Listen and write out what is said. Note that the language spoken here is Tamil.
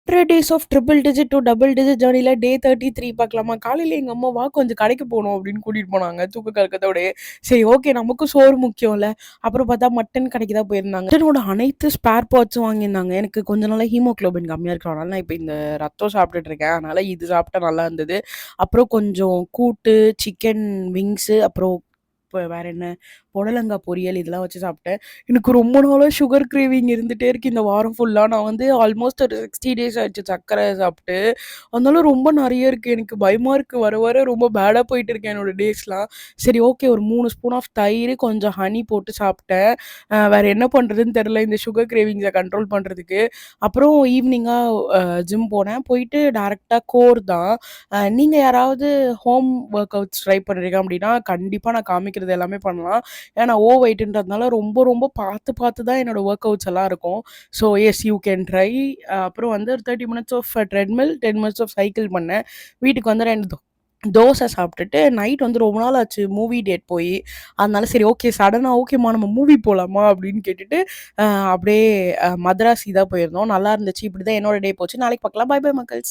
100 days of triple digit to double digit ஜர்னில டே 33 பார்க்கலாமா? காலையில எங்க அம்மா வா கொஞ்சம் கடைக்கு போணும் அப்படின்னு கூட்டிட்டு போனாங்க தூக்க கலக்கத்தோடயே. சரி ஓகே நமக்கும் சோறு முக்கியம்ல. அப்புறம் பார்த்தா மட்டன் கடைக்கு தான் போயிருந்தாங்க. மட்டனோட அனைத்து ஸ்பேர் பார்ட்ஸும் வாங்கியிருந்தாங்க. எனக்கு கொஞ்ச நாளா ஹீமோகுளோபின் கம்மியா இருக்கிறனால நான் இப்ப இந்த ரத்தம் சாப்பிட்டுட்டு இருக்கேன். அதனால இது சாப்பிட்டா நல்லா இருந்தது. அப்புறம் கொஞ்சம் கூட்டு, சிக்கன் விங்ஸு, அப்புறம் வேற என்ன புடலங்காய் பொரியல் இதெல்லாம் வச்சு சாப்பிட்டேன். எனக்கு ரொம்ப நாளா சுகர் கிரேவிங் இருந்துட்டே இருக்கு இந்த வாரம் ஃபுல்லா. நான் வந்து ஆல்மோஸ்ட் ஒரு 60 டேஸ் ஆயிடுச்சு சர்க்கரை சாப்பிட்டு. அதனால ரொம்ப நெறைய இருக்கு. எனக்கு பயமா இருக்கு. வர வர ரொம்ப பேடா போயிட்டு இருக்கு என்னோட டேஸ்லாம். சரி ஓகே ஒரு 3 ஸ்பூன் ஆஃப் தயிர், கொஞ்சம் ஹனி போட்டு சாப்பிட்டேன். வேற என்ன பண்றதுன்னு தெரியல இந்த சுகர் கிரேவிங்ஸ கண்ட்ரோல் பண்றதுக்கு. அப்புறம் ஈவினிங்கா ஜிம் போனேன். போயிட்டு டைரக்ட்டா கோர் தான். நீங்க யாராவது ஹோம் ஒர்க் அவுட்ஸ் ட்ரை பண்றீங்க அப்படின்னா, கண்டிப்பா நான் காமிக்கிறது எல்லாமே பண்ணலாம். ஏன்னா நான் வெயிட்ன்றதுனால ரொம்ப ரொம்ப பார்த்து பார்த்து தான் என்னோட ஒர்க் அவுட்ஸ் எல்லாம் இருக்கும். So yes you can try. அப்புறம் வந்து ஒரு 30 minutes of treadmill, 10 minutes of cycle பண்ணேன். வீட்டுக்கு வந்து 2 தோசை சாப்பிட்டுட்டு நைட் வந்து ரொம்ப நாள் ஆச்சு மூவி டேட் போய். அதனால சரி ஓகே சடனா ஓகேம்மா நம்ம மூவி போலாமா அப்படின்னு கேட்டுட்டு அப்படியே மதராசி தான் போயிருந்தோம். நல்லா இருந்துச்சு. இப்படிதான் என்னோட டே போச்சு. நாளைக்கு பார்க்கலாம். Bye bye மக்கள்ஸ்.